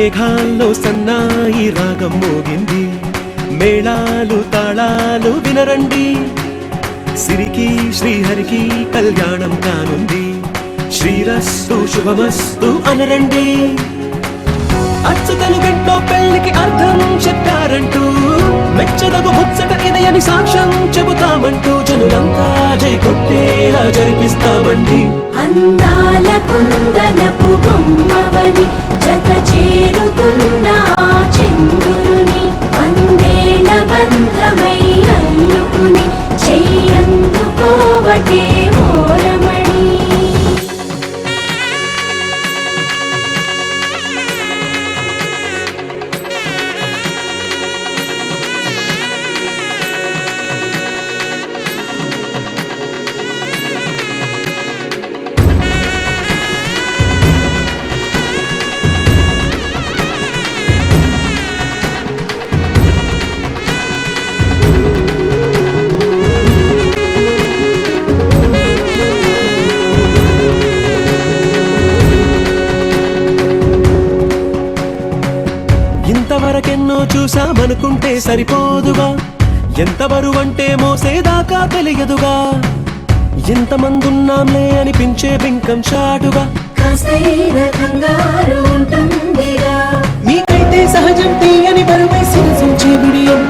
మేఘాల్లో సన్నాయి రాగం మోగింది, మేళాలు తాళాలు వినరండి, సిరికి శ్రీహరికి కళ్యాణం కానుంది, శ్రీరస్తు శుభమస్తు అనరండి. అచ్చతలు గంటో పెళ్లికి అర్థం చెప్పారంటూ, మెచ్చదగు ముచ్చట ఇదయని సాక్ష్యం చెబుతామంటూ, జనులంతా జై కొట్టేలా జరిపిస్తామండి. అందాల కుందనపు బొమ్మవని జత చేరుతున్న చంద్రుని, వందేల బంధమై అల్లుకుని చెయ్యందుకోవటే మోరమణి. ఇంతవరకెన్నో చూసామనుకుంటే సరిపోదుగా, ఎంత బరువంటే మోసేదాకా తెలియదుగా, ఇంతమందున్నాంలే అనిపించే బింకం చాటుగా, మీకైతే సహజం తీయని బరువై సిరసించే బిడియం,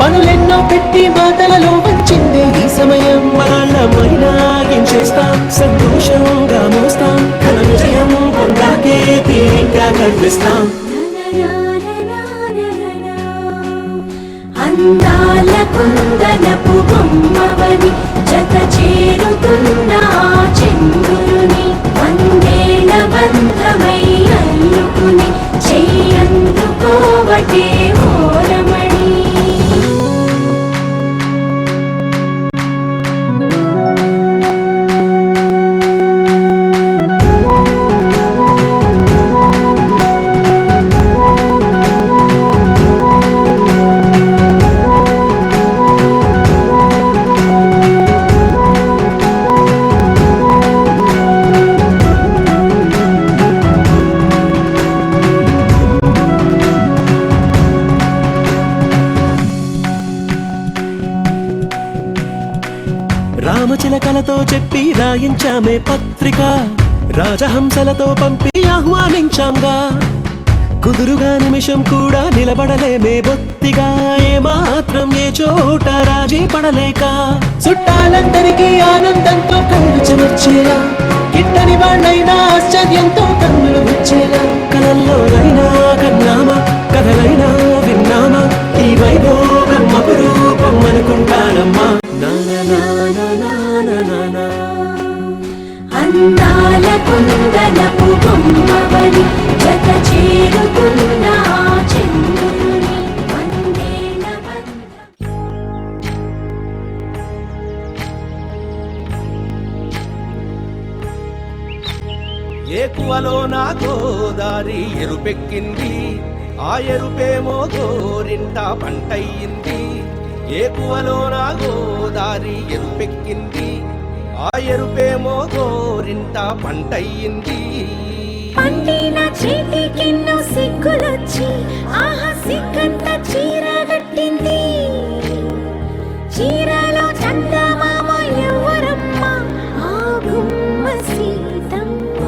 పనులెన్నో పెట్టి మాటలలో వచ్చిందే ఈ సమయం. మనమైనా ఏం చేస్తాం, సంతోషంగా మోస్తాం, ఘన విజయం పొందాకే తీరిగ్గా కనిపిస్తాం. అందాల కుందనపు బొమ్మవని జత చేరుతున్న చంద్రుని, వందేల బంధమై అల్లుకుని చెయ్యందుకోవటే మోరమణి. రామచిలకలతో చెప్పి రాయించామే పత్రిక, రాజహంసలతో పంపి ఆహ్వానించాంగా, కుదురుగా నిమిషం కూడా నిలబడలేమే బొత్తిగా, ఏమాత్రం ఏ చోట రాజీ పడలేక, చుట్టాలందరికీ ఆనందంతో కళ్ళు చెమర్చేలా, గిట్టని వాళ్ళైనా ఆశ్చర్యంతో కన్నులు వచ్చేలా, కలల్లోనైనా కన్నామా, కథలైనా విన్నామా, ఈ వైభోగం అపురూపం అనుకుంటానమ్మా. అందాల కుందనపు బొమ్మవని జత చేరుతున్న చంద్రుని, వందేల ఏకువలో నా గోదారి ఎరుపెక్కింది, ఆ ఎరుపేమో గోరింట పంటయ్యింది. ఏకువలో నా గోదారి ఎరుపెక్కింది, ఆ ఎరుపేమో గోరింట పంటయ్యింది. పండిన చేతికెన్నో సిగ్గులొచ్చి ఆహా సిగ్గంత చీర కట్టింది, చీరలో చందమామ ఎవరమ్మ, ఆ గుమ్మ సీతమ్మ.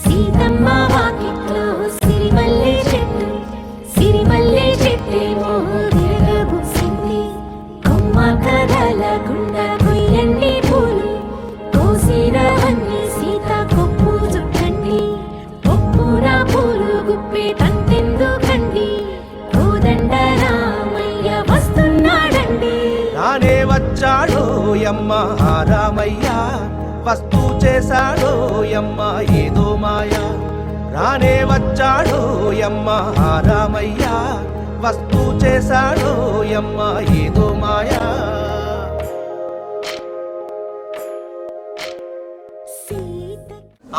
సీతమ్మ వాకిట్లో సిరిమల్లె చెట్టు, సిరిమల్లె చెట్టేమో విరగబూసింది, కొమ్మ కదలకుండా కొయ్యండి పూలు, కోసినవన్నీ సీత కొప్పు చుట్టండి, కొప్పున పూలు గుప్పే తంతెందుకండి, కోదండ రామయ్య వస్తున్నాడండి. నానే వచ్చాడో యమ్మ రామయ్య, వస్తూ చేశాడో యమ్మ ఏదో మాయ. రానే వచ్చాడో యమ్మ రామయ్య, వస్తూ చేశాడో యమ్మ ఏదో మాయా.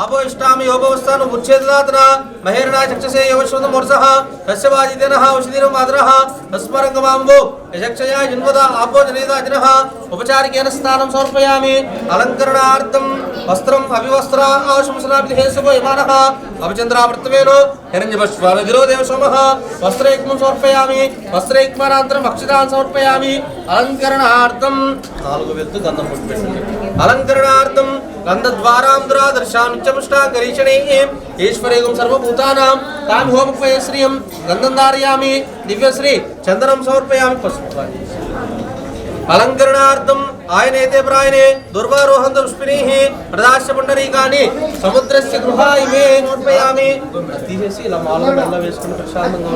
ఆబోయ్ इष्टामि योपवस्थान उच्छेददातना महेरणा चक्षसे यवश्वत मोर्सः तस्य वाजितेनः औषधिरं मातरः तस्मरङ्गमाम्बो यक्षया जन्मदा आपो जनेता जनः उपचारिकेन स्नानं समर्पयामि अलङ्करणार्थं वस्त्रम् अभिवस्त्रा आशंसनाभिधेः सुभयमानः अभिचन्द्रावर्तवेनो हिरण्यवश्वालगिरो देवसोमः वस्त्रैक्मं समर्पयामि वस्त्रैक्मानान्तरम् अक्षतान् समर्पयामि अलङ्करणार्थं नाలుగు వెత్తు గంధం పుష్పెట్టండి अलङ्करणार्थं गन्धद्वारां दर्शानुच्चमुष्टाङ्गरीषणे ईश्वरेगं सर्वभूतानां तां होमपयश्रियं गन्धं धारयामि दिव्यश्री चन्दनं समर्पयामि पुष्पाणि अलंकरणार्थम आयनेते प्रायणे दुर्वारोहन्त पुष्पिनीः प्रदास्य पुण्डरीकानि समुद्रस्य गृहाय मे समर्पयामि తీసేసి ఇలా మాలలో బెల్ల వేసుకుని ప్రశాంతంగా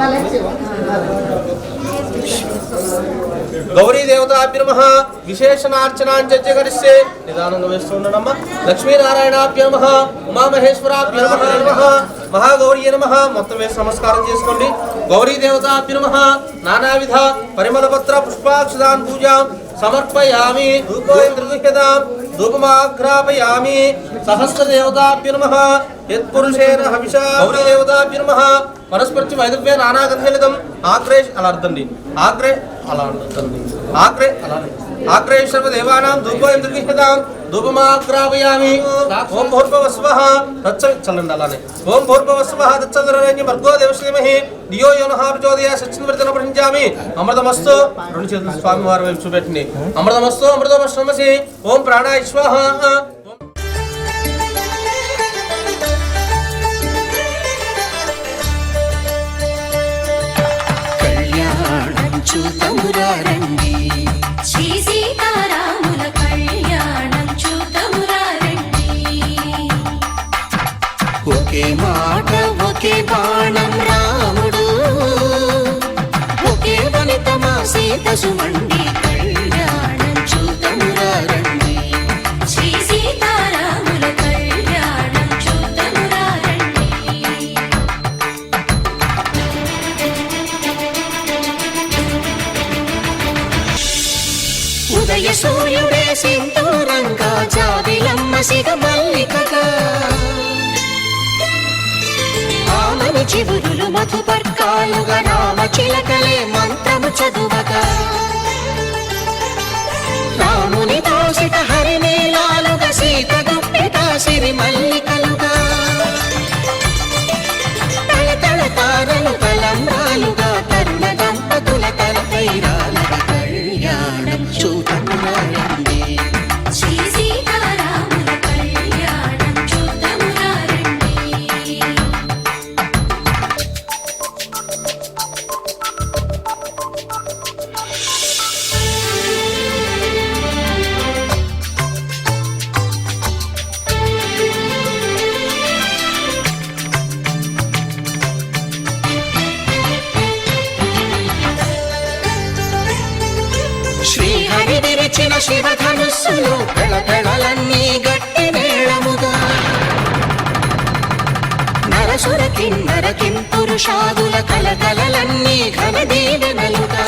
गौरी देवताभ्यो नमः विशेषणार्चनाञ्च करिष्ये निदानंगा वेस्तुंडनम्मा लक्ष्मी नारायणाभ्यो नमः उमा महेश्वराभ्यो नमः महागौरी नमः మొత్తం వేసి నమస్కారం చేసుకోండి गौरी देवताभ्यो नमः नानाविध परिमलपत्र पुष्पाक्षदान पूजा समर्पयामि धूपोऽयं धूपमाघ्रापयामि सहस्रदेवताभ्यो नमः यत्पुरुषेण हविषा गौरी देवताभ्यो नमः परस्परच वैदव्य नानागन्धलितं आग्रे अलर्दंडी आग्रे अलर्दंडी आग्रे आग्रे सर्वदेवानां धूपोऽयं दृगृह्यतां धूपमाघ्रापयामि ओम भूर्भुवस्वः तत्सवितुर्चलन् అలానే ओम भूर्भुवस्वः तत्सवितुर्वरेण्य भर्गो देवस्य धीमहि धियो यो नः प्रचोदयात् सच्चिन्वर्तनं प्रपञ्चामि अमृतमस्तु రెండు చేతులు స్వామి వారి వైపు చూపెట్టండి అమృతమస్తు అమృతమస్తమసి ఓం ప్రాణాయ స్వాహా చూతమురారండి శ్రీ సీతారాముల కళ్యాణం చూతమురారండి ఒకే మాట ఒకే బాణం రాముడు ఒకే వనిత మా సీత సుమండి కళ్యాణం చూతమురారండి శ్రీ సీతారాముల కళ్యాణం చూతమురారండి ఉదయ సూర్యుడే సింధూరంగా జాబిలమ్మ సిగ మల్లికగా ఆమని చివురులు మధుపర్కాలుగా రామ చిలకలే మంత్రము చదువగా రాముని దోసిట హరినీలాలుగా సీత గుప్పిట సిరి మల్లికలుగా తళతళ తారలు తలంబ్రాలుగా తరుణ దంపతుల తలపై రాలగా కళ్యాణం చూతమురారండి శ్రీ సీతారాముల కళ్యాణం చూతమురారండి శ్రీహరి విరిచిన శివధనుస్సులు పెళపెళలన్నీ గట్టి మేళముగా నరసుర కిన్నర కింపురుషాదుల కలకలలన్నీ ఘన దీవెనలుగా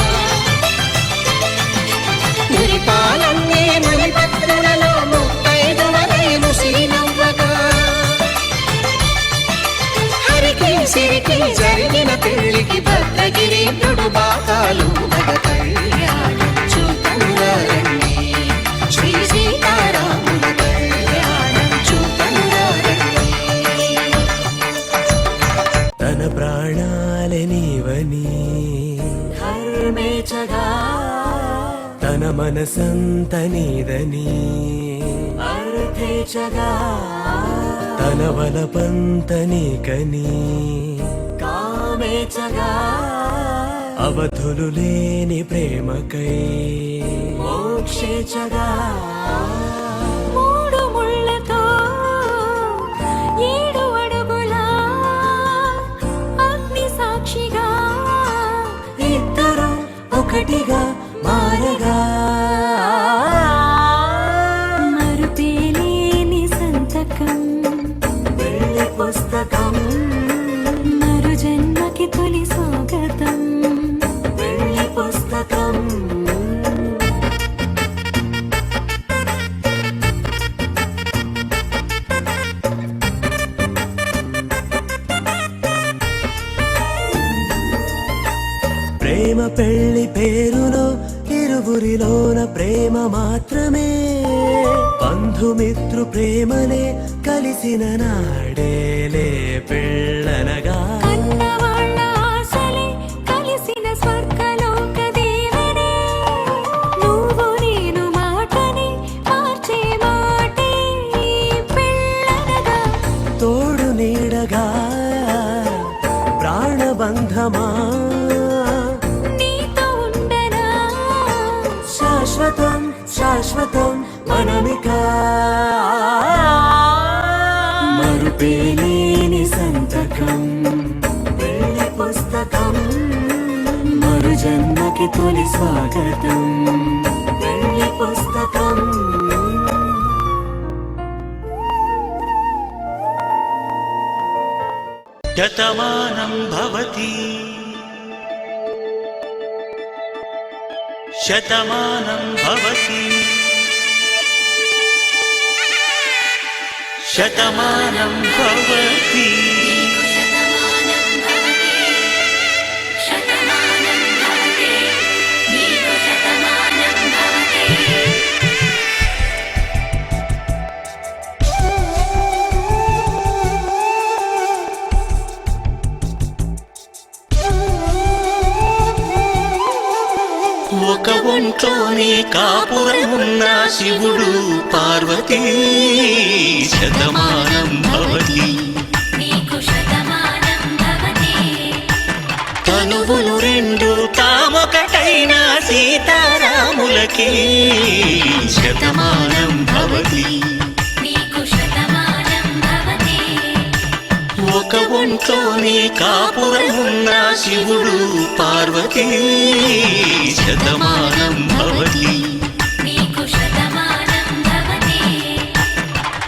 మురిపాలన్నీ మణిపత్రులలో ముత్తైదువలే ముసిరి నవ్వగా హరికి సిరికి జరిగిన పెళ్లికి భద్రగిరి బాకాలు కళ్యాణం చూతమురారండి శ్రీ సీతారాముల కళ్యాణం చూతమురారండి తన ప్రాణాలనివని ధర్మేచగా తన మనసంత నీదని అర్థేచగా తన వలపంత నీకని కామేచగా అవధులు లేని ప్రేమకై మోక్షేచగా మూడు ముళ్ళతో 7 అడుగుల అగ్ని సాక్షిగా ఇద్దరు ఒకటిగా మారగా మరుపేలేని సంతకం వెళ్ళి పుస్తకం మరు జన్మకి తొలి స్వాగతం వెళ్ళి పుస్తకం నలుగురిలోన ప్రేమ మాత్రమే బంధుమిత్రు ప్రేమనే కలిసిన నాడేలే పెళ్ళనగా కన్నవాళ్ళ ఆశలే కలిసిన స్వర్గలోక దీవెనే నువ్వు నేను మాటని మార్చే మాటే పెళ్ళనగా తోడు నీడగా ప్రాణబంధమా నీతో ఉండనా శాశ్వతం శాశ్వతం మనమిక మరుపేలేని సంతకం పెళ్లి పుస్తకం మరు జన్మకి తొలి స్వాగతం పెళ్లి పుస్తకం శతమానం భవతి శతమానం భవతి శతమానం భవతి ఒక ఒంట్లోనే కాపురమున్న శివుడు పార్వతీ శతమానం భవతి తనువులు రెండు తామొకటైన సీతారాములకి శతమానం భవతి ఒక ఒంట్లోనే కాపురమున్న శివుడు పార్వతీ శతమానం భవతి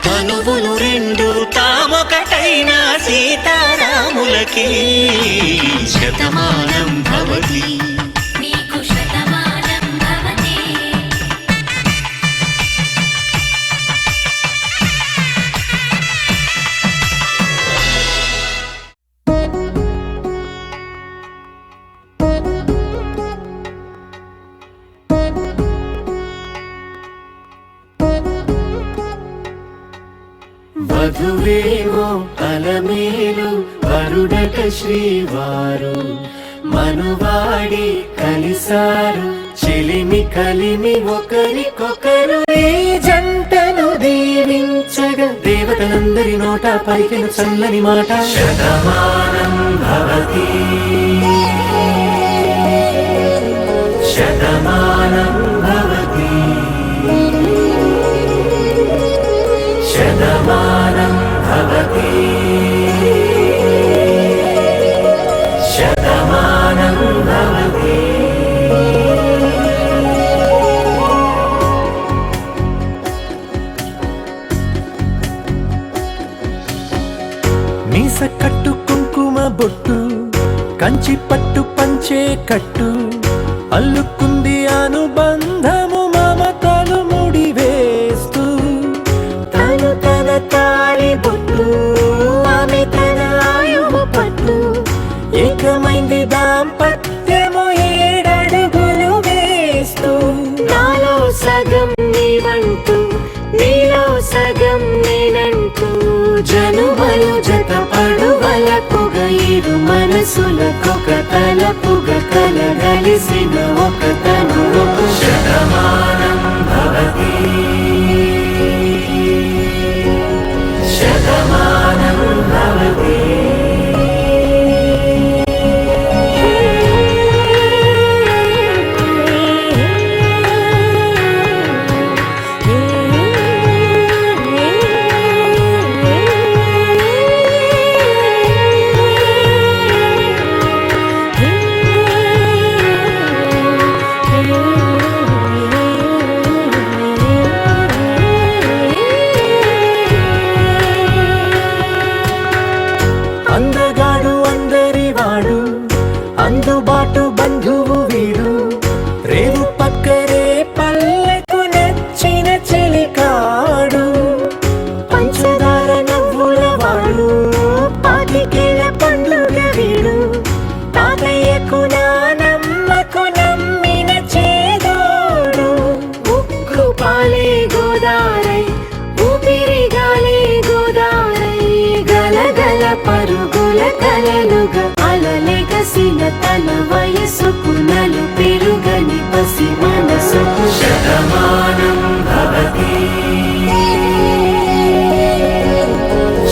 తనువులు రెండు తామొకటైన సీతారాములకి శతమానం భవతి వధువేమో అలమేలు వరుడట శ్రీవారు మనువాడి కలిసారు చెలిమి కలిమి ఒకరికొకరు ఈ జంటను దీవించగా దేవతలందరి నోట పలికిన చల్లని మాట శతమానం భవతి శతమానం భవతి శతమానం భవతి శతమానం భవతి మీస కట్టు కుంకుమ బొట్టు కంచి పట్టు పంచే కట్టు అల్లుకుంది అనుబంధము మమతలు ముడివేస్తూ తను తన తాళి బొట్టు ఆమె తన ఆయువు పట్టు ఏకమైంది దాంపత్యము 7 అడుగులు వేస్తూ నాలో సగం నీవంటూ నీలో సగం నేనంటూ జనుమలు జత పడువలపుగ ఇరు మనసులకొక తలపుగ కలగలిసిన ఒక తను శతమానం భవతి శతమానం భవతి వెలుగా అలలెగసిన తన వయసుకు నలు పెరుగని పసి మనసుకు శతమానం భవతి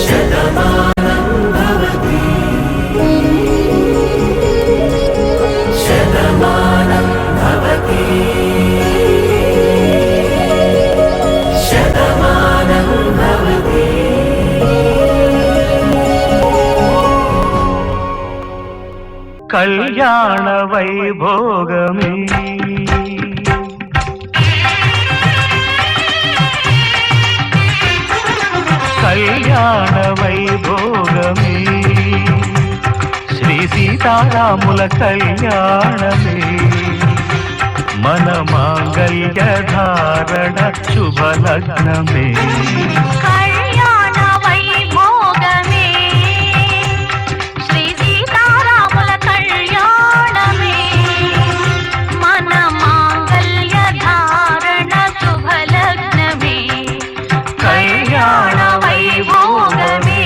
శతమానం భవతి శతమానం భవతి శతమానం భవతి. కళ్యాణ వైభోగమే కళ్యాణ వైభోగమే శ్రీ సీతారాముల కళ్యాణమే మన మాంగళ్య ధారణ శుభలగ్నమే కళ్యాణ వైభోగమే శ్రీ సీతారాముల కళ్యాణమే మన మాంగళ్య ధారణ శుభలగ్నమే కళ్యాణ వైభోగమే.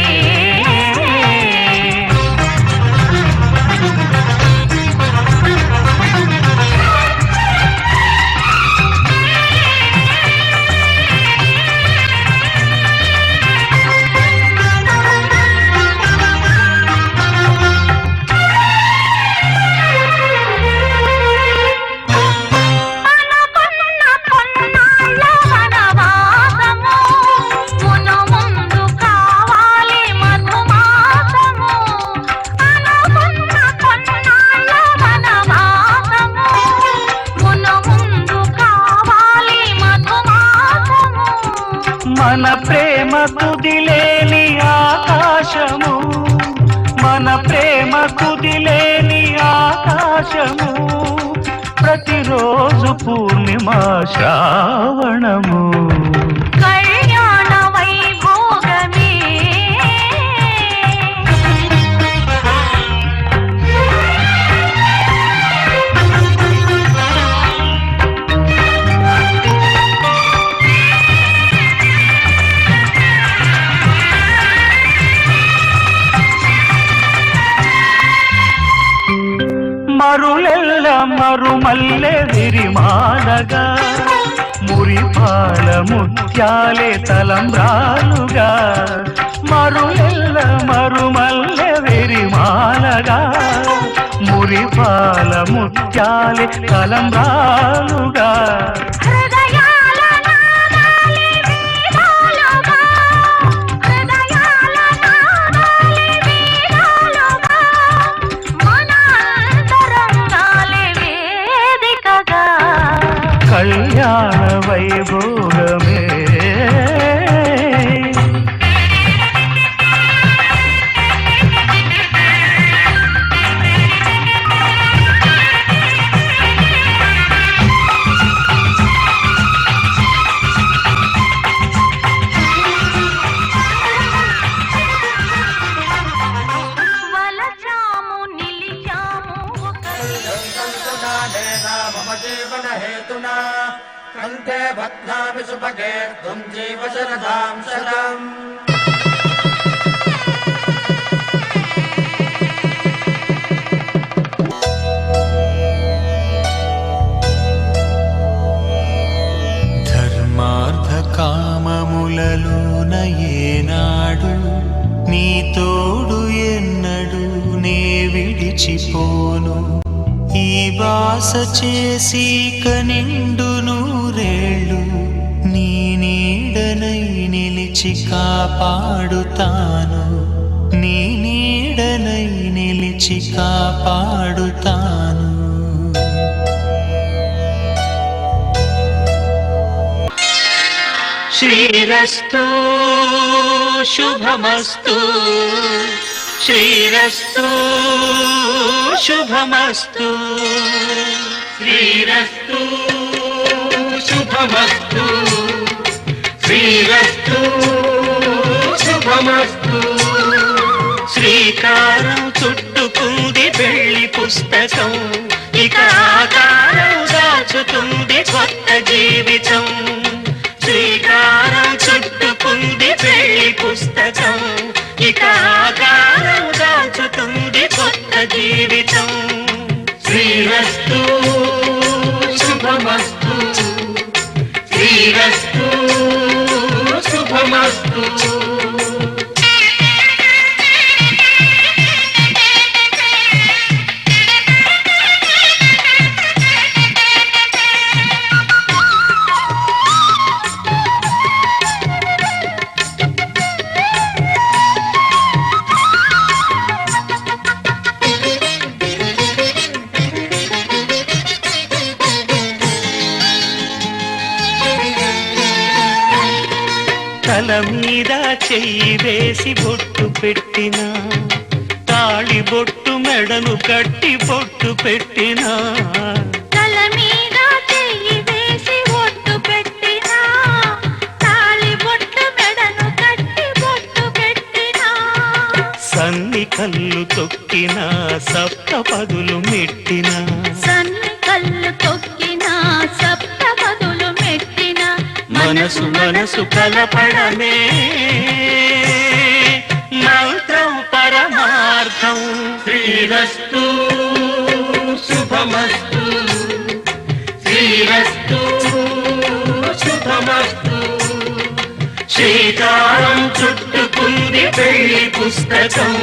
మన ప్రేమ కుదిలేని ఆకాశము మన ప్రేమ కుదిలేని ఆకాశము ప్రతిరోజు పూర్ణిమ శ్రావణము కళ్యాణ వైభోగమే మరులెల్ల మరుమల్లె విరిమాలగా మురిపాల ముత్యాలే తలంబ్రాలుగా మరులెల్ల మరుమల్లె విరిమాలగా మురిపాల ముత్యాలే తలంబ్రాలుగా కళ్యాణ వైభోగమే వలచాము నిలిచాము కంఠే బధ్నామి సుభగే త్వం జీవ శరదాం శతం. ధర్మార్థ కామములలోన ఏనాడు నీ తోడు ఎన్నడు నే విడిచిపోను ఈ బాస చేసి కనిండు నూరేళ్ళు నీ నీడనై నిలిచి కాపాడుతాను నీ నీడనై నిలిచి కాపాడుతాను. శ్రీరస్తు శుభమస్తు శ్రీరస్తు శుభమస్తు శ్రీరస్తు శుభమస్తు శ్రీరస్తు శుభమస్తు. శ్రీకారం చుట్టుకుంది పెళ్లి పుస్తకం ఇక ఆకారం దాచుతుంది కొత్త జీవితం. శ్రీకారం చుట్టుకుంది పెళ్లి పుస్తకం ఇక ఆకారం దాచుతుంది జీవితం. శ్రీరస్తు శుభమస్తు, శ్రీరస్తు శుభమస్తు. తల మీద చెయ్యి వేసి బొట్టు పెట్టిన, తాళి బొట్టు మెడను కట్టి బొట్టు పెట్టిన. తల మీద చెయ్యి వేసి ఒట్టు పెట్టినా, తాళి బొట్టు మెడను కట్టి బొట్టు పెట్టినా. సన్ని కళ్ళు తొక్కిన, సప్త పదులు మెట్టిన. సన్ని కళ్ళు తొక్కిన, సప్త పదులు మెట్టిన. మనసు మనసు కలపడమే మంత్రం పరమార్థం. శ్రీరస్తు శుభమస్తు, శ్రీరస్తు శుభమస్తు. శ్రీకారం చుట్టుకుంది పెళ్లి పుస్తకం,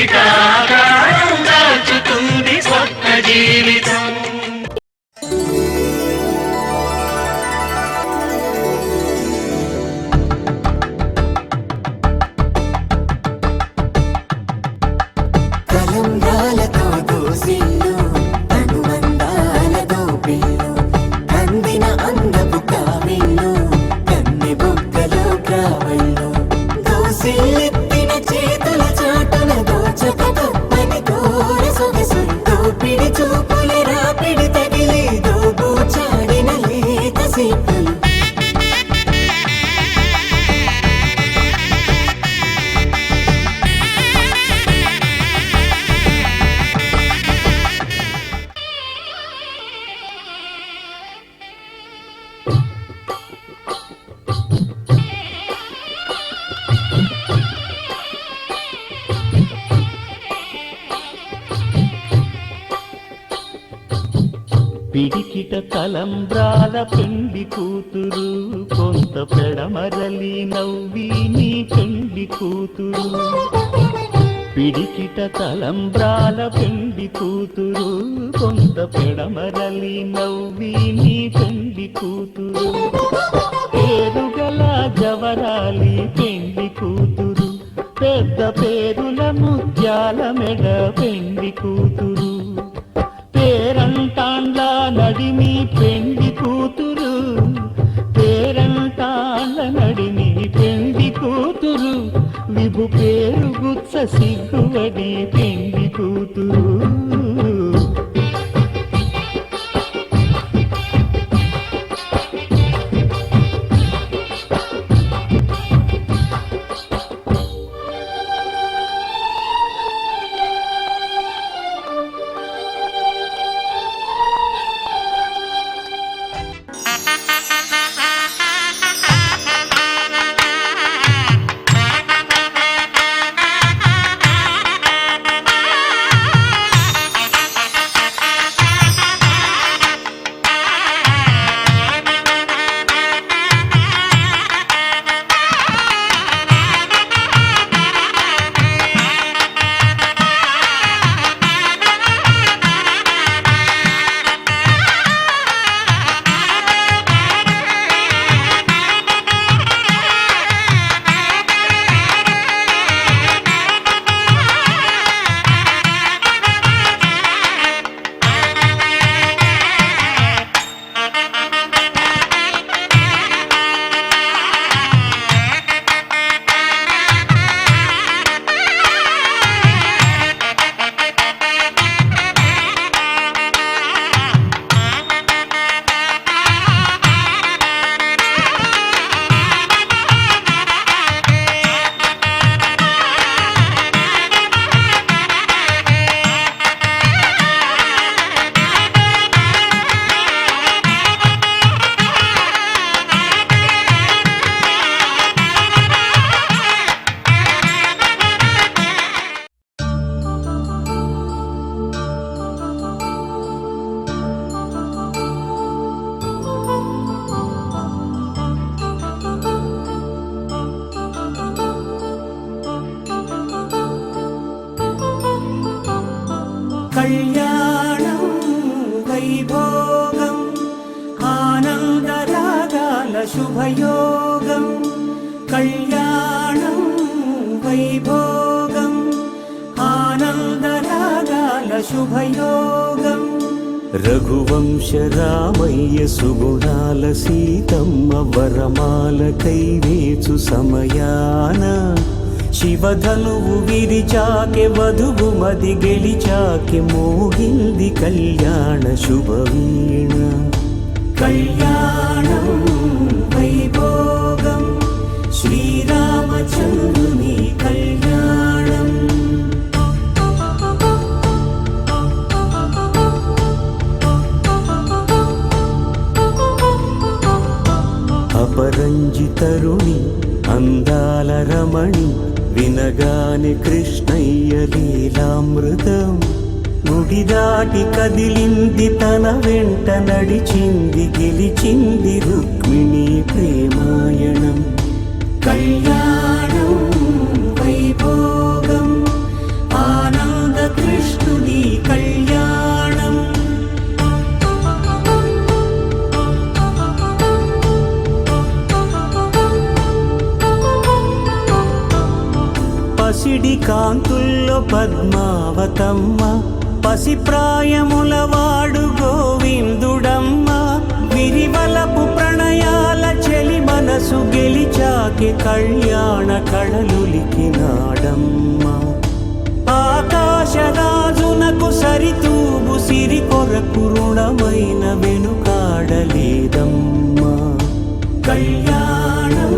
ఇక ఆకారం దాచుతుంది స్వప్న జీవితం. తలంబ్రాలతో దోసిల్లు, అనుబంధాలతో పిల్లు, అందిన అందపు కావిళ్ళు, కన్నె బుగ్గలో గ్రావళ్ళు. దోసిల్లెత్తిన చేతుల చాటున దోచక తప్పని దూర సొగసులతో పిడి చూపుల రాపిడి తగిలి దోబూచాడిన లేత సీపులు. పిడికిట తలంబ్రాల పెండి కూతురు, కొంత పెడమరలి నవ్వి నీ పెండి కూతురు. పిడికిట తలంబ్రాల పెండి కూతురు, కొంత పెడమరలి నవ్వి నీ పెండి కూతురు. పేరుగల జవరాలి పెండి కూతురు, పెద్ద పేరుల ముత్యాల మెడ పెండి కూతురు. పేరంటాండ్ల నడిమి పెండి కూతురు, పేరంటాండ్ల నడిమి పెండి కూతురు. విభు పేరు గుత్స సిగ్గువడి పెండి కూతురు. కళ్యాణం వైభోగం ఆనందరాగాల శుభయోగం కళ్యాణం వైభోగం ఆనందరాగాల శుభయోగం రఘువంశ రామయ్య సుగుణాల సీతమ్మ వరమాల కైవేచు సమయాన శివధనువు విరిచాకె వధువు మది గెలిచాకె మోగింది కళ్యాణ శుభవీణ కళ్యాణం వైభోగం శ్రీరామచంద్రుని కళ్యాణం అపరంజి తరుణి అందాల రమణి వినగానే కృష్ణయ్య లీలామృతం గుడి దాటి కదిలింది తన వెంట నడిచింది గెలిచింది రుక్మిణి ప్రేమాయణం కళ్యాణం వైభోగం ఆనంద కృష్ణుని కళ్యాణం పసిడి కాంతుల్లో పద్మావతమ్మ పసిప్రాయముల వాడు గోవిందుడమ్మ విరివలపు ప్రణయాల చెలి మనసు గెలిచాకే కళ్యాణ కళలులికినాడమ్మ ఆకాశరాజునకు సరితూబు సిరి కొరకు రుణమైన వెనుకాడలేదమ్మ కళ్యాణం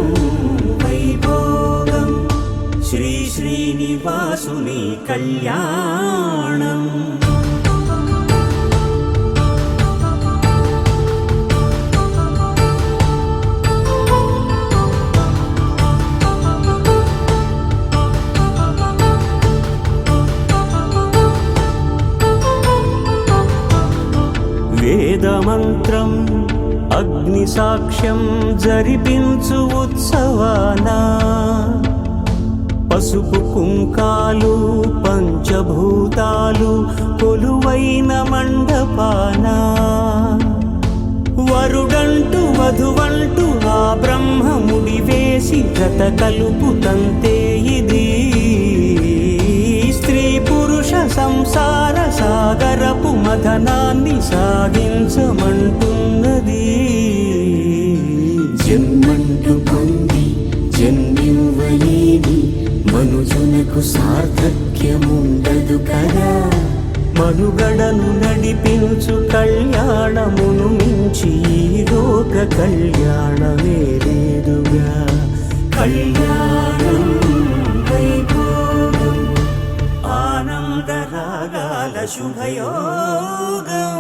వైభోగం శ్రీ శ్రీనివాసుని కళ్యాణం వేదమంత్రం అగ్ని సాక్ష్యం జరిపించు ఉత్సవానా పసుపు కుంకాలు పంచభూతాలు కొలువైన మండపాన వరుడంటూ వధువంటూ ఆ బ్రహ్మముడి వేసి జత కలుపుతంతే ఇది స్త్రీ పురుష సంసార సాగరపు మథనాన్ని సాగించమంటున్నది జన్మంటూ పొంది జన్మివ్వలేని మనుజునకు సార్థక్యముండదు కదా మనుగడను నడిపించు కళ్యాణమును మించి ఈ లోక కళ్యాణమే లేదుగా కళ్యాణం వైభోగం ఆనందరాగాల శుభయోగం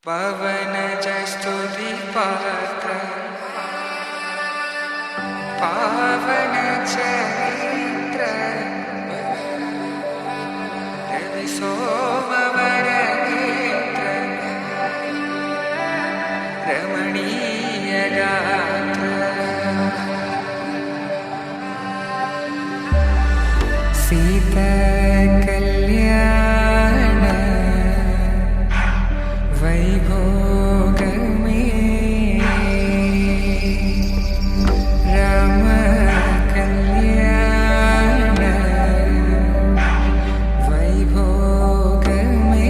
పవన జస్తుతి పాత్ర పావన చరిత్ర రవి సోమవర నేత్ర రమణీయ గాత్ర సీతా కళ్యాణ వైభోగమే రామ కళ్యాణ వైభోగమే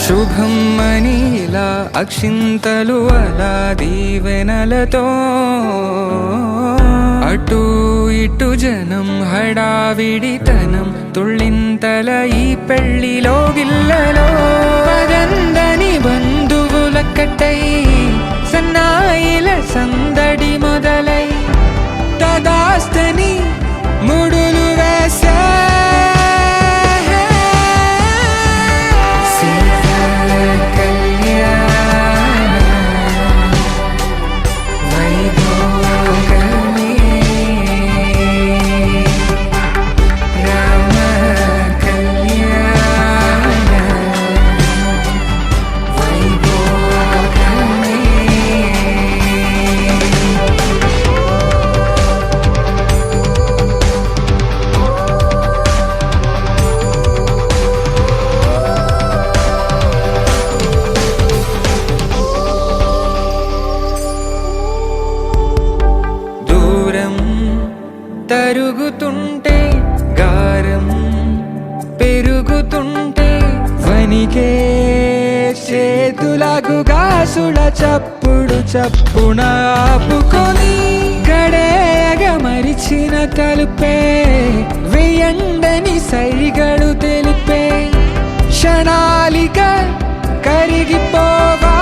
శుభం మనీలా అక్షింతలు అలా దీవెనలతో అటు ఇటు జనం హడావిడితనం తుళ్ళింతల ఈ పెళ్లిలో గిల్లలో పదందని బంధువులక్కటై సన్నాయిల సందడి మొదలై తదాస్తని చేతులకు గాసుల చప్పుడు చప్పున ఆపుకొని గడేగ మరిచిన తలుపే వేయండని సైగడు తెలిపే క్షణాలిక కరిగిపోవా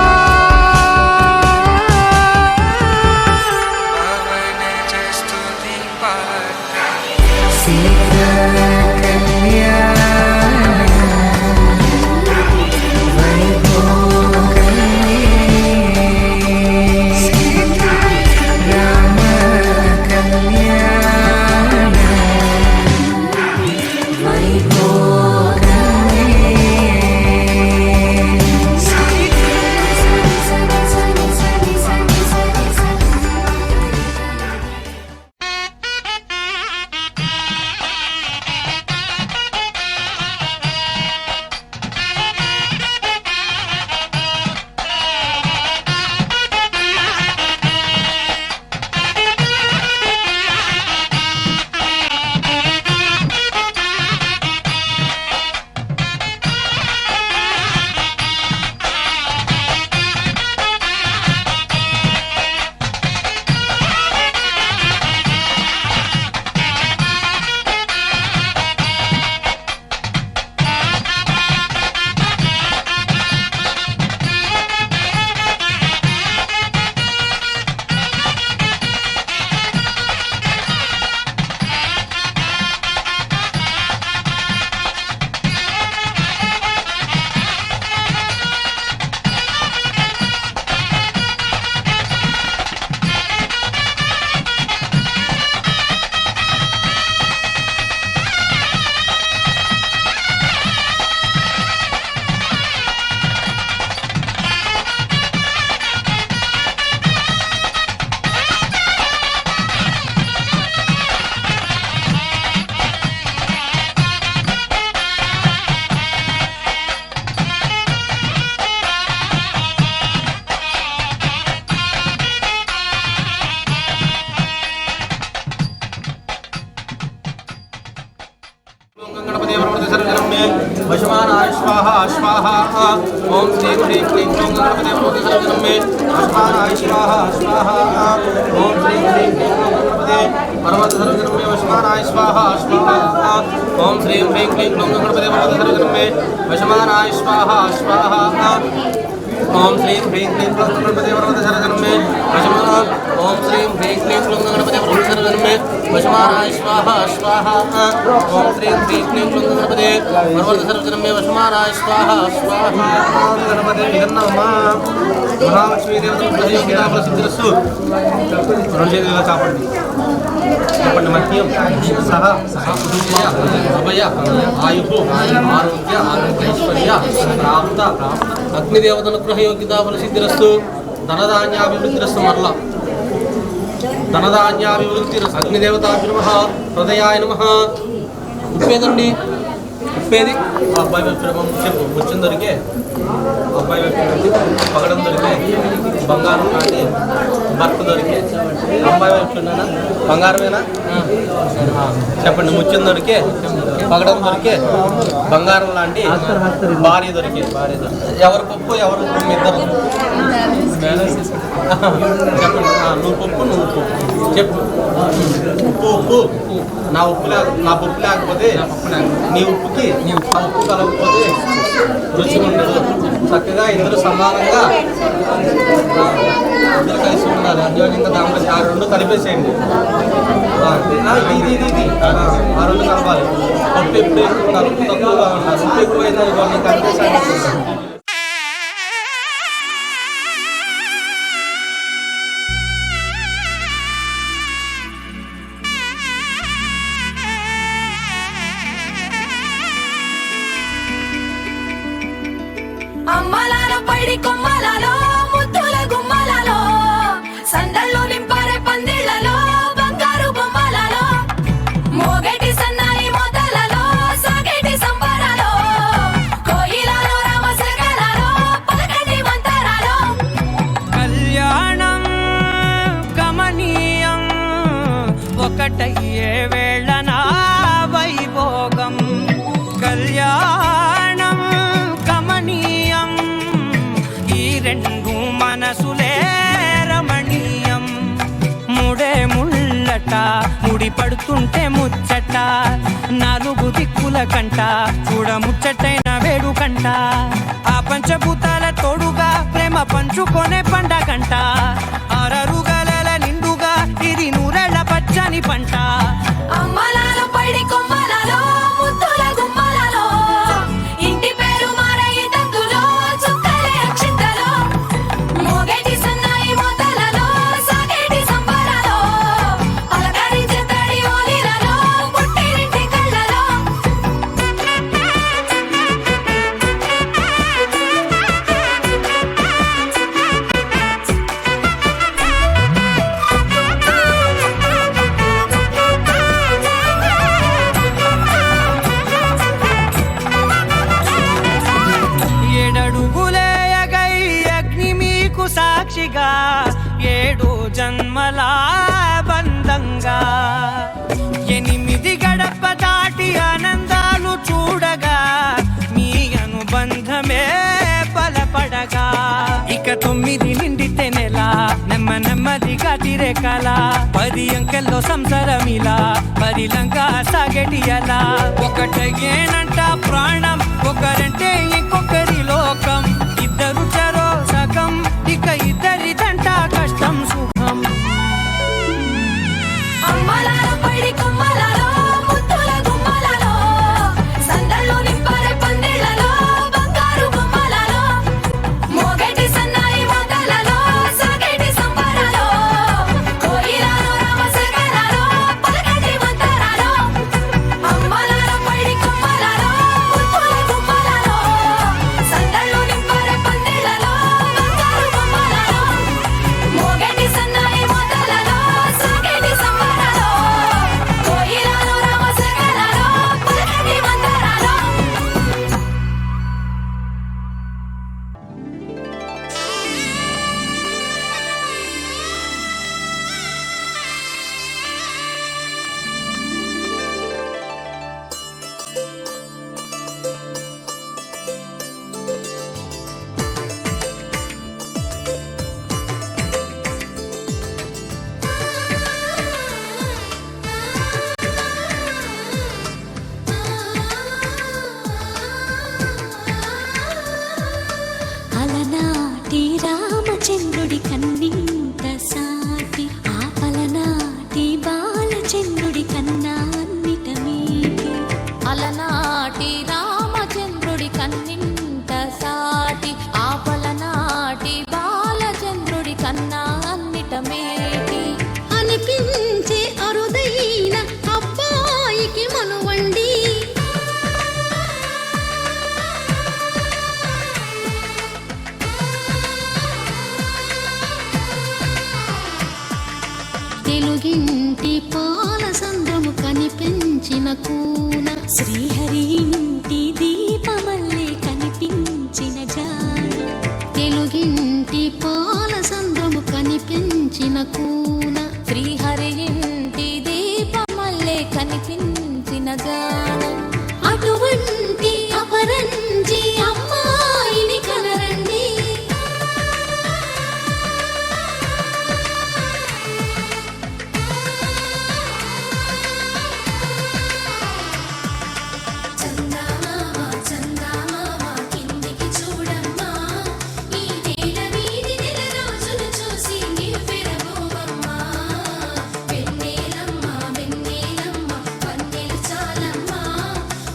वशमानाय स्वाहा स्वाहा ओम श्री ह्रीं क्लीं ग्लौं गणपते नमः सर्वजनं मे वशमानाय स्वाहा स्वाहा ओम श्री ह्रीं क्लीं ग्लौं गणपते परमत सर्वजनं मे वशमानाय स्वाहा स्वाहा ओम श्री ह्रीं क्लीं ग्लौं गणपते परमत सर्वजनं मे वशमानाय स्वाहा स्वाहा ओम श्री ह्रीं क्लीं ग्लौं गणपते परमत सर्वजनं मे वशमानाय ओम श्री ह्रीं क्लीं ग्लौं गणपते परमत सर्वजनं मे वशमानाय स्वाहा स्वाहा ओम श्री ह्रीं क्लीं ग्लौं गणपते परमत सर्वजनं मे वशमानाय स्वाहा स्वाहा गणपते विघ्नमः महालक्ष्मी देवता सिद्धिरस्सु रणजेदेव चापंడి చెప్పండి మధ్యం సహ అభయ ఆయు ఆరోగ్య ఐశ్వర్య ప్రాప్త అగ్నిదేవత అనుగ్రహ యోగ్యతా ఫల సిద్ధిరస్సు ధనధాన్యాభివృద్ధిరస్సు మరల ధనధాన్యాభివృద్ధిరస్సు అగ్నిదేవతాభ్యో నమః హృదయాయ నమః ఉప్పేదండి ఉప్పేది అబ్బాయి వైపు చెప్పు ముచ్చం దొరికే అబ్బాయి వైపు పగడం దొరికే బంగారం లాంటి భర్త దొరికే అబ్బాయి వైపు బంగారమేనా చెప్పండి ముచ్చం దొరికే పగడం దొరికే బంగారం లాంటి భార్య దొరికే ఎవరు పప్పు ఎవరు ఉప్పు ఇద్దరు చెప్పండి నువ్వు పప్పు నువ్వు పప్పు చెప్పు ఉప్పు ఉప్పు నా ఉప్పు నా పప్పు లేకపోతే నీ ఉప్పుకి ఆ ఉప్పు కలగకపోతే రుచి ఉండదు చక్కగా ఇద్దరు సమానంగా ఇద్దరు కలిసి ఉండాలి అన్యోన్యంగా దాంట్లో ఆ రెండు కలిపేసేయండి ఇది ఆ రెండు కలపాలి ఉప్పు ఎప్పుడు ఎక్కువ ఉండాలి ఉప్పు తక్కువగా ఉండాలి ఉప్పు ఎక్కువైంది అనుకోండి కలిపేసాను అమ్మలాలో పైడి కొమ్మలలో ముద్దుల గుమ్మలలో సందళ్ళు నింపారే పందిళ్లలో బంగారు బొమ్మలలో మోగేటి సన్నాయి మోతలలో సాగేటి సంబరాలో కోయిలలో రామశకలలో పలకటి మంతరాలో కళ్యాణం గమనీయం ఒకటయ్యే వేళ నా వైభోగం కళ్యాణం గమనీయం పడుతుంటే ముచ్చట నాలుగు దిక్కుల కంట చూడ ముచ్చటైన వేడుకంట ఆ పంచభూతాల తోడుగా ప్రేమ పంచుకొనే పండగంట ఆరరుగల నిండుగా ఇది నూరెళ్ళ పచ్చని పంట అమ్మలాల పైడి కొమ్మలలో ముద్దుల గుమ్మలలో ఇంటి పేరు మారయి తందులో చుక్కలే అక్షింతలో మోగేటి సన్నాయి మోతలలో సాగేటి సంబరాలో పలకరించే తడి ఓలిలలో పుట్టినింటి కళ్ళలో ఏడడుగులేయగై అగ్ని మీకు సాక్షిగా 7 జన్మల బంధంగా 8 గడప దాటి ఆనందాలు చూడగా మీ అనుబంధమే బలపడగా ఇక 9 నిండితే నెల నెమ్మదిగా తిరే కల 10 అంకెల్లో సంసారమిలా 10 లంగా సాగటి అలా ఒకటేనంట ప్రాణం ఒకరంటే ఇంకొకరి లోకం ఇద్దరు చరో సగం ఇక ఇద్దరిదంట కష్టం సుఖం అమ్మలాల పైడి కొమ్మలలో ముద్దుల గుమ్మలలో సందళ్ళు నింపరే పందిళ్ళలో బంగారు బొమ్మలలో మోగేటి సన్నాయి మోతలలో సాగేటి సంబరాలో కోయిలలో రామశేఖరాలో పలకటి మంతరాలో అమ్మలాల పైడి కొమ్మలలో ముద్దుల గుమ్మలలో సందళ్ళు నింపరే పందిళ్ళలో బంగారు బొమ్మలలో మోగేటి సన్నాయి మోతలలో సాగేటి సంబరాలో కోయిలలో రామశేఖరాలో పలకటి మంతరాలో అలనాటి రామచంద్రుడి కన్నింత సాటి ఆపలనాటి బాలచంద్రుడి కన్నా అన్నిట మీటి అలనాటి రామచంద్రుడి కన్నింత సాటి ఆపలనాటి బాలచంద్రుడి కన్నా అన్నిట మేటి అనిపించే అరుదైన అబ్బాయికి మనువండి తెలుగింటి పాల సంద్రము కనిపించిన కూన శ్రీహరి ఇంటి దీపమల్లే కనిపించిన జాన తెలుగింటి పాల సంద్రము కనిపించిన కూన శ్రీహరి ఇంటి దీపమల్లే కనిపించిన జాన అటువంటి అపరంజి అమ్మాయిని కనరండి చందమామ కిందికి చూడమ్మా ఈ నేల వీధి నెల రోజులు చూసి నివ్వెరబోవమ్మా వెన్నెలమ్మ పన్నెలు చాలమ్మా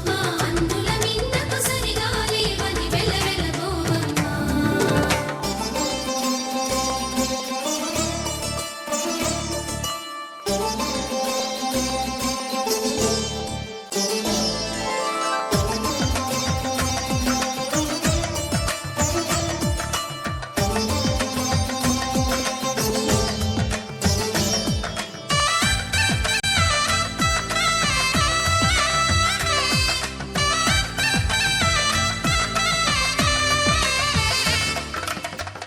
మా అందుల మిన్నకు సరిగా లేవని వెలవెలబోవమ్మా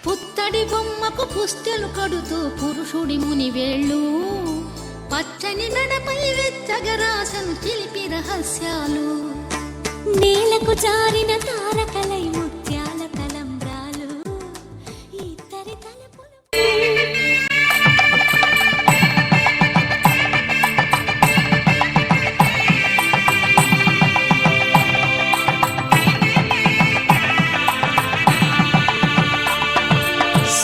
పుత్తడి బొమ్మకు పుస్తెలు కడుతూ పురుషుడి ముని వేళ్ళు పచ్చని నడపై వెచ్చగరాసను చిలిపి రహస్యాలు నేలకు జారిన తారకలై ముత్యాల తలంబ్రాలు ఇద్దరి తలపులు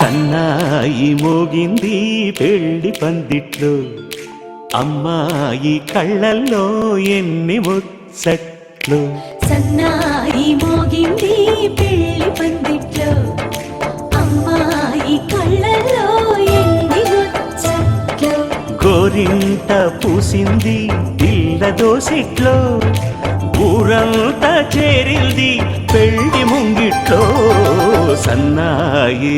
సన్నాయి మోగింది పెళ్లి పందిట్లో, అమ్మాయి కళ్ళల్లో ఎన్ని ముచ్చట్లు. సన్నాయి మోగింది పెళ్లి పందిట్లో, అమ్మాయి కళ్ళలో ఎన్ని ముచ్చట్లు. గోరింట పూసింది ఇళ్ళ దోసిట్లో, ఊరంతా చేరింది పెళ్లి ముంగిట్లో. సన్నాయి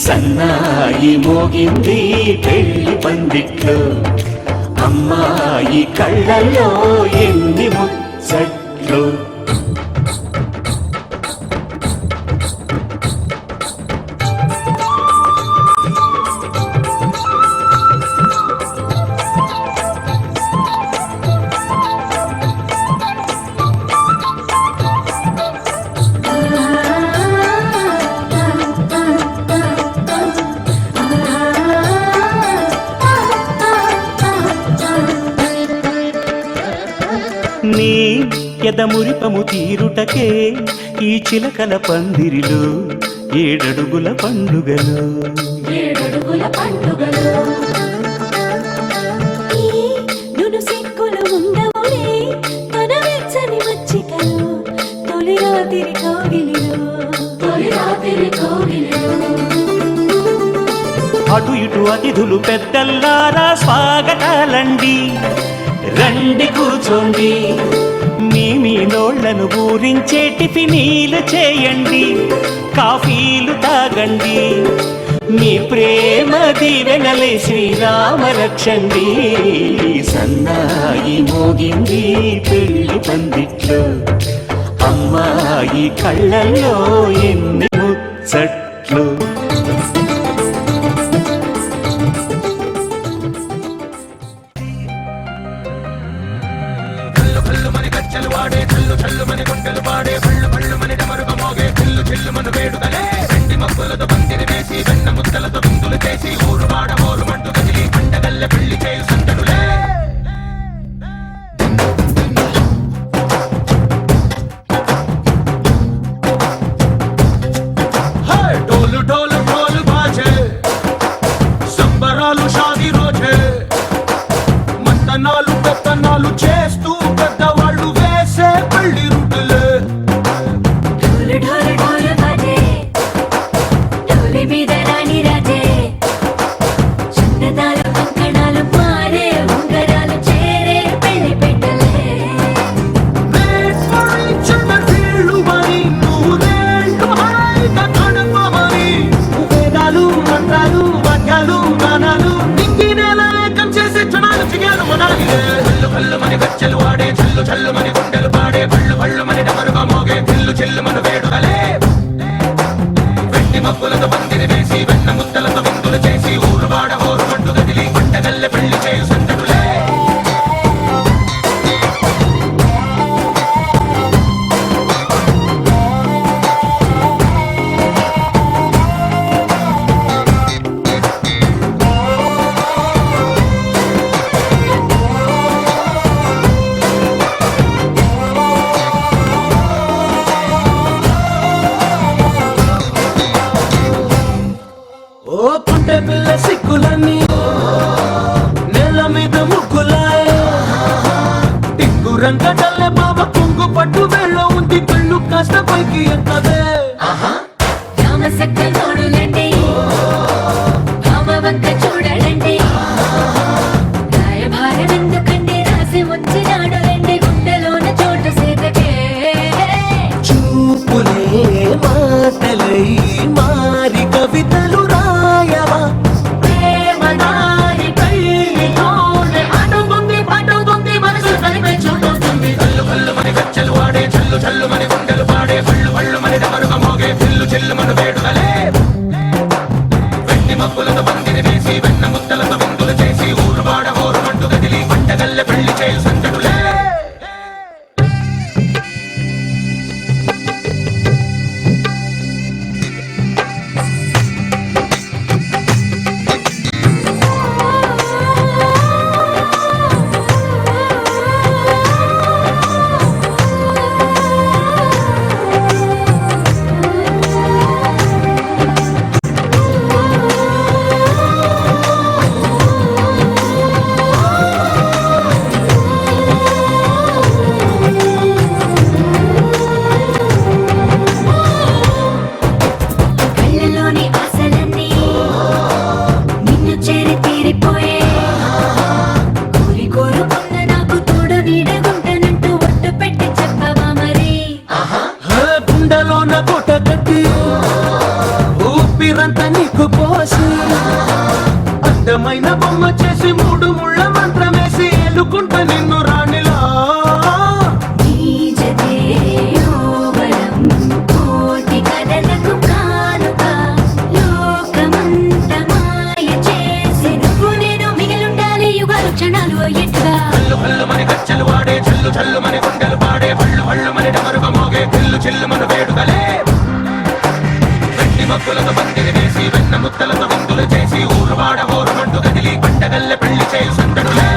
సన్నాయి మోగింది పెళ్లి పందిట్లో, అమ్మాయి కళ్ళల్లో ఎన్ని ముచ్చట్లు. నీ ఎదమురిపము తీరుటకే ఈ చిలకల పందిరిలో ఏడడుగుల పండుగలు. ఏడడుగుల పండుగలు ఈ నును సిక్కులు ఉండవులే తన వెచ్చని మచ్చికలు. తొలి రాత్రి కోగిలిలో, తొలి రాత్రి కోగిలిలో. అటు ఇటు అతిథులు పెద్దల్లారా స్వాగతాలండి, రండి కూర్చోండి. మీ నోళ్లను ఊరించే టిఫినీలు చేయండి, కాఫీలు తాగండి. మీ ప్రేమ దీవెనలే శ్రీరామ రక్షండి. సన్నాయి మోగింది పెళ్లి పందిట్లో, అమ్మాయి కళ్ళల్లో ఎన్ని ముచ్చట్లు. ढोल ढोल ढोल बाजे సంబరాలు షాదీ రోజే మంతనాలు పెత్తనాలు చేస్తూ పెద్దవాళ్ళు వేసే పెళ్లి రుట్టులే ढोल ढोल ढोल बाजे ढोली మీద రాణి రాజే చందనాలు కంకణాలు మారే ఉంగరాలు చేరే పెళ్లి పెట్టలే చిన్నీళ్ళు మరి నూరేళ్ళు హాయిగా కడపమని వేదాలు మంత్రాలు వాక్యాలు గానాలు నింగి నేల ఏకం చేసే క్షణాలు చిగాలు మనాలి కళ్ళు కళ్ళు మని గచ్చలు ఆడే చల్లు చల్లు మని గుండెలు పాడే పళ్ళు పళ్ళు మని డమరుగా మోగే చిల్లు చిల్లు మన వేడుకలే వెండి మబ్బులతో పందిరి వేసి వెన్న ముద్దలతో విందులు చేసి ఊరు వాడ ఊరు మంటు గదిలి పంటగల్లె పెళ్లి చేయు సందడులే ఓ మూట కట్టి ఊపిరంతా నీకు పోసి అందమైన బొమ్మ చేసి 3 ముళ్ళ మంత్రమేసి ఎలుకుంటా నిన్ను రాణిలా కోటి కథలకు కానుక లోకమంత మాయ చేసి నువ్వు నేను మిగిలుండాలి యుగాలు క్షణాలు ఎట్టుగా కళ్ళు మని గచ్చలు వాడే చల్లు చల్లు మని గుండెలు పాడే పళ్ళు మని డమరుగ మోగే చిల్లు మన వేడుకలే వెండి మక్కులతో బందిరి వేసి వెన్న ముద్దలతో విందులు చేసి ఊరు వాడ ఊరుమంటూ కదిలి పంటగల్లె పెళ్లి చేయు సందడులే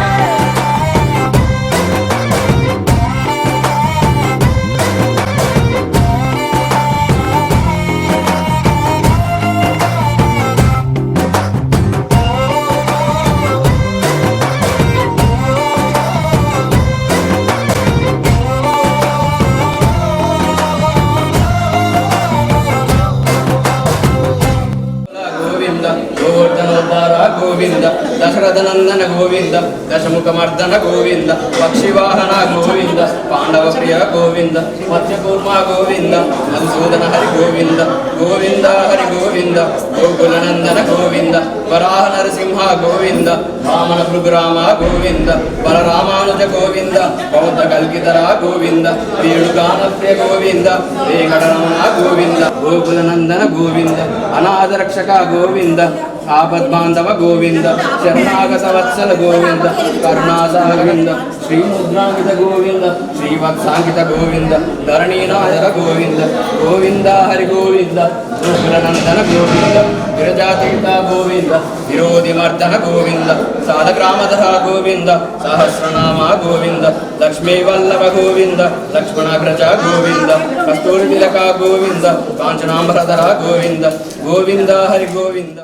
గోవింద దశరథ నందన గోవింద దశముఖమర్దన గోవింద పక్షివాహన గోవింద పాండవ ప్రియ గోవింద మత్స్యకూర్మ గోవింద మధుసూదన హరి గోవింద గోవింద హరి గోవింద గోకుల నందన గోవింద వరాహ నరసింహ గోవింద వామన భృగురామ గోవింద బలరామానుజ గోవింద బౌద్ధ కల్కితర గోవింద వేణుగాన ప్రియ గోవింద వేంకటరమణ గోవింద గోకుల నందన గోవింద అనాథ రక్షక గోవింద ఆపద్బాంధవ గోవింద శరణాగత వత్సల గోవింద కరుణాసాగవింద శ్రీముద్రాంకిత గోవింద శ్రీవత్సాంకిత గోవింద ధరణీనాథర గోవింద గోవింద హరి గోవింద గోకులనందన గోవింద విరజాతీత గోవింద విరోధిమర్దన గోవింద సాధగ్రామధర గోవింద సహస్రనామ గోవింద లక్ష్మీ వల్లభ గోవింద లక్ష్మణాగ్రజ గోవింద కస్తూరి తిలక గోవింద కాంచనాంబరధర గోవింద గోవింద హరి గోవింద